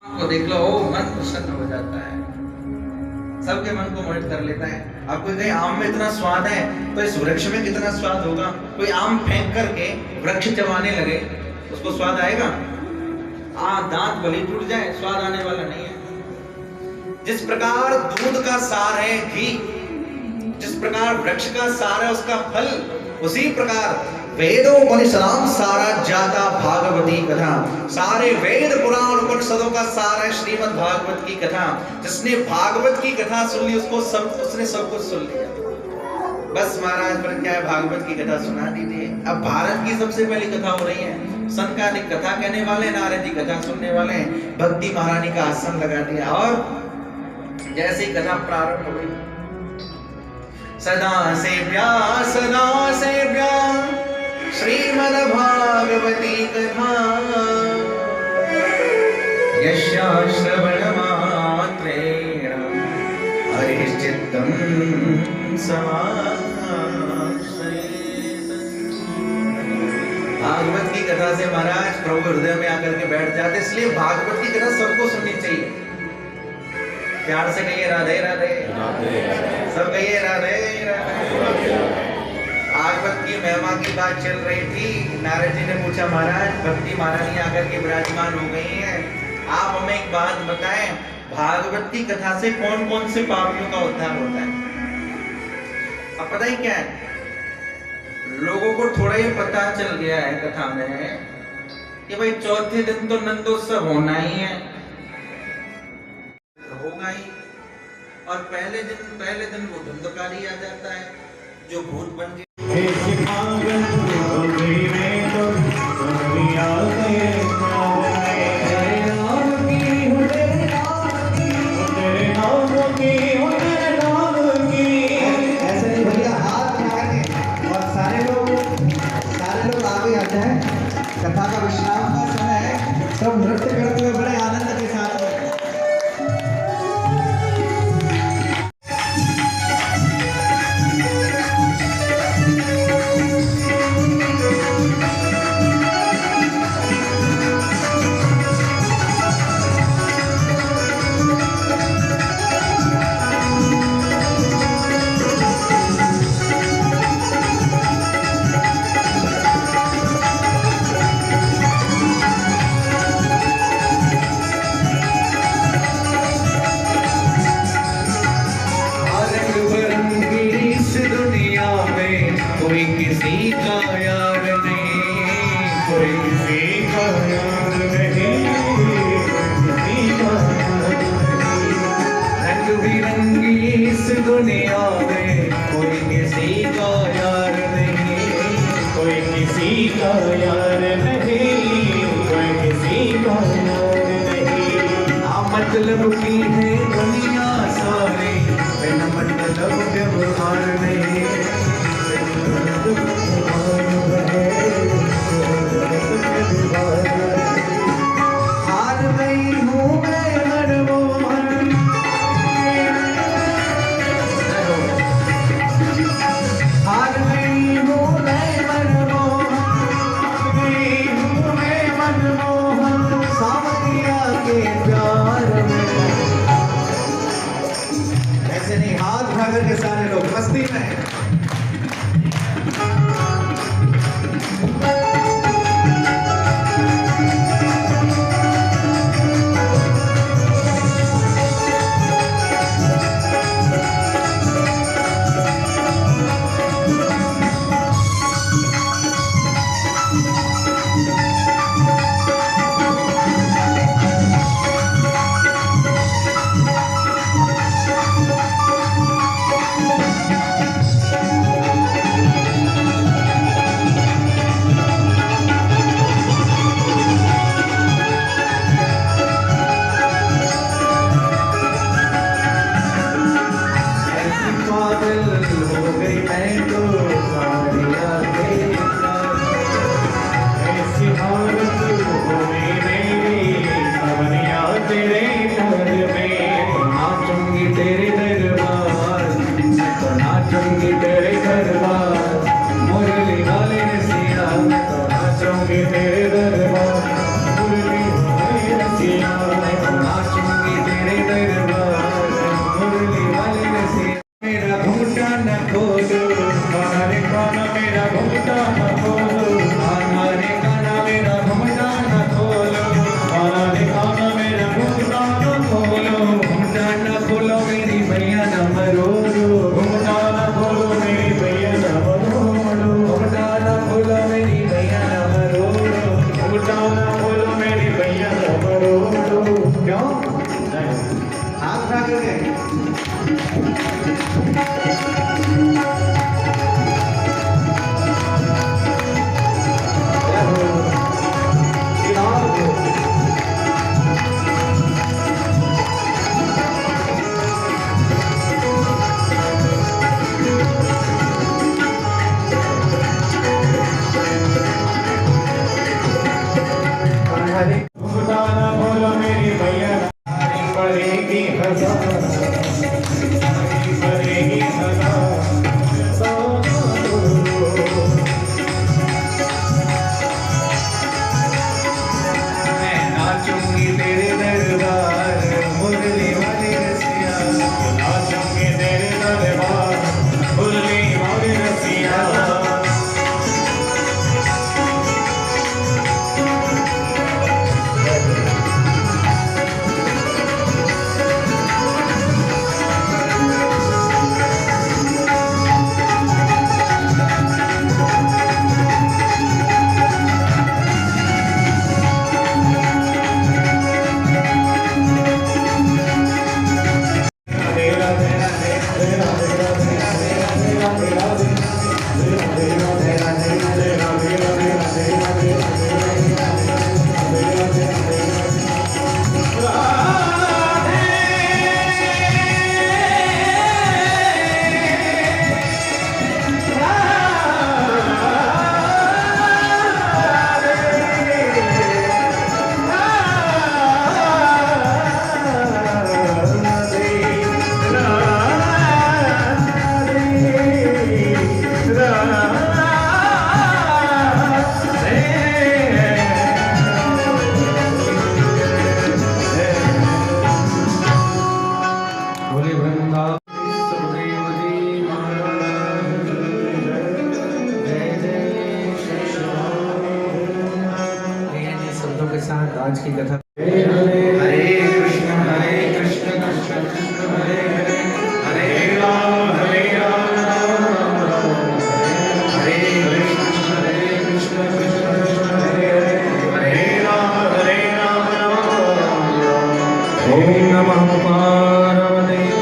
को देख लो, ओ मन प्रसन्न हो जाता है, सबके मन को मोहित कर लेता है। आपको कहीं आम में इतना स्वाद है तो इस वृक्ष में कितना स्वाद होगा। कोई आम फेंक करके वृक्ष चबाने लगे, उसको स्वाद आएगा? दांत भले टूट जाए, स्वाद आने वाला नहीं है। जिस प्रकार दूध का सार है घी, जिस प्रकार वृक्ष का सार है उसका फल, उसी प्रकार वेदोपनिषदां सारा जाता भागवती कथा। सारे वेद पुराण उपनिषदों का सार है श्रीमद् भागवत की कथा। जिसने भागवत की कथा सुन ली उसने सब कुछ सुन लिया। बस महाराज पर क्या है, भागवत की कथा सुना दीजिए। अब भारत की सबसे पहली कथा हो रही है। सनकादिक कथा कहने वाले, नारद जी कथा सुनने वाले, भक्ति महारानी का आसन लगा दिया और जैसे ही कथा प्रारंभ हो गई, सदा से व्यास श्रीमद् भागवती कथा यस्या श्रवण मात्रेण हरिश्चित्तं समाश्रयेत्। भागवत की कथा से महाराज प्रभु हृदय में आकर के बैठ जाते। इसलिए भागवत की कथा सबको सुननी चाहिए। प्यार से कहिए राधे राधे, सब कहिए राधे राधे। भागवत की महिमा की बात चल रही थी। नारद जी ने पूछा, महाराज भक्ति महारानी आकर के विराजमान हो गई हैं, आप हमें एक बात बताएं, भागवत की कथा से कौन कौन से पापियों का उद्धार होता है? अब पता ही क्या है, लोगों को थोड़ा ही पता चल गया है कथा में कि भाई चौथे दिन तो नंदोत्सव होना ही है, होगा ही। और पहले दिन वो धुंधकारी आ जाता है जो भूत बन के कथा का विश्राम का समय है। सब नृत्य करते हुए बड़े आनंद के साथ कोई किसी का यार नहीं, कोई किसी का यार नहीं, रंग बिरंगी इस दुनिया में कोई किसी का यार नहीं, कोई किसी का यार नहीं, कोई किसी का यार नहीं। मतलब की है दुनिया सारी, बिना मतलब व्यवहार नहीं। हार गई हूँ मैं मनमोहन, हार गई हूँ मैं मनमोहन, सावरिया के प्यार में। हरे खुदाना बोलो मेरी मैया हरी पड़ेगी हजा हरी पड़ेगी हजा मैं नाचूंगी तेरे दरबार मुरली वाली रसिया नाचूंगी तेरे दरबार मुरली वाली रसिया आज की कथा हरे कृष्ण कृष्ण कृष्ण हरे हरे हरे राम राम राम हरे कृष्ण कृष्ण कृष्ण हरे हरे हरे राम राम ओम नमः पार्वती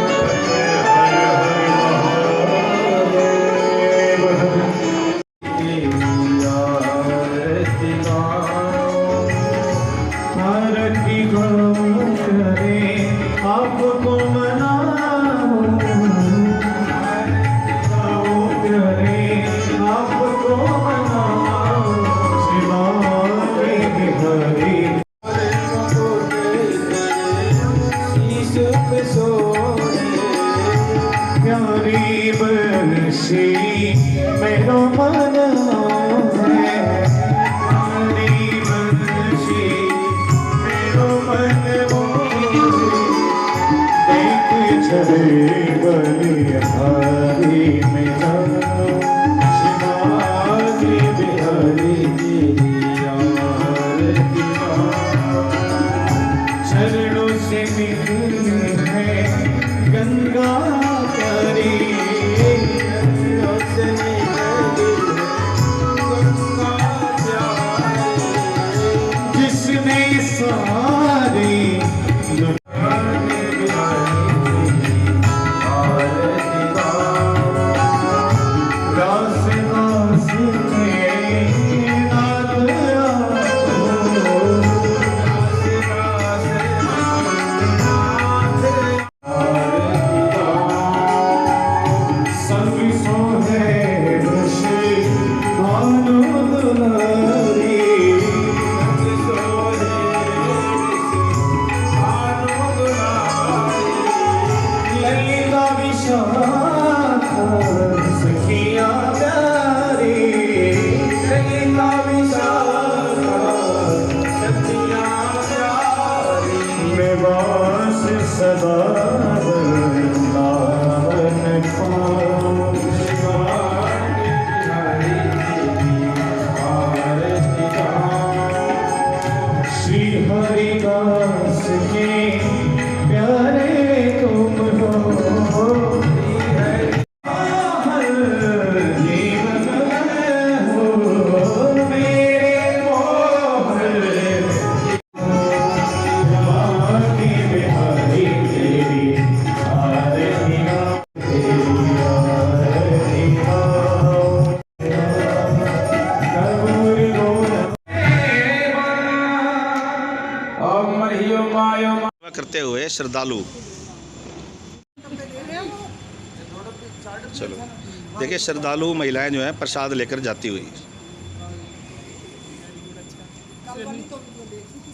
आपको मनाओ आपको मनाओ शिवाजी बिहारी शीश पे सोने प्यारी बंसी मेरो मन हरी मेरा शिवाजी बिहारी चरणों से मिली है गंगा प्यारी चरणों से मिली गंगा प्यारी जिसने सारी सदा श्री हरिदास के प्यारे तुम हो करते हुए श्रद्धालु चलो देखिए श्रद्धालु महिलाएं जो है प्रसाद लेकर जाती हुई वाली तो वीडियो देखी थी।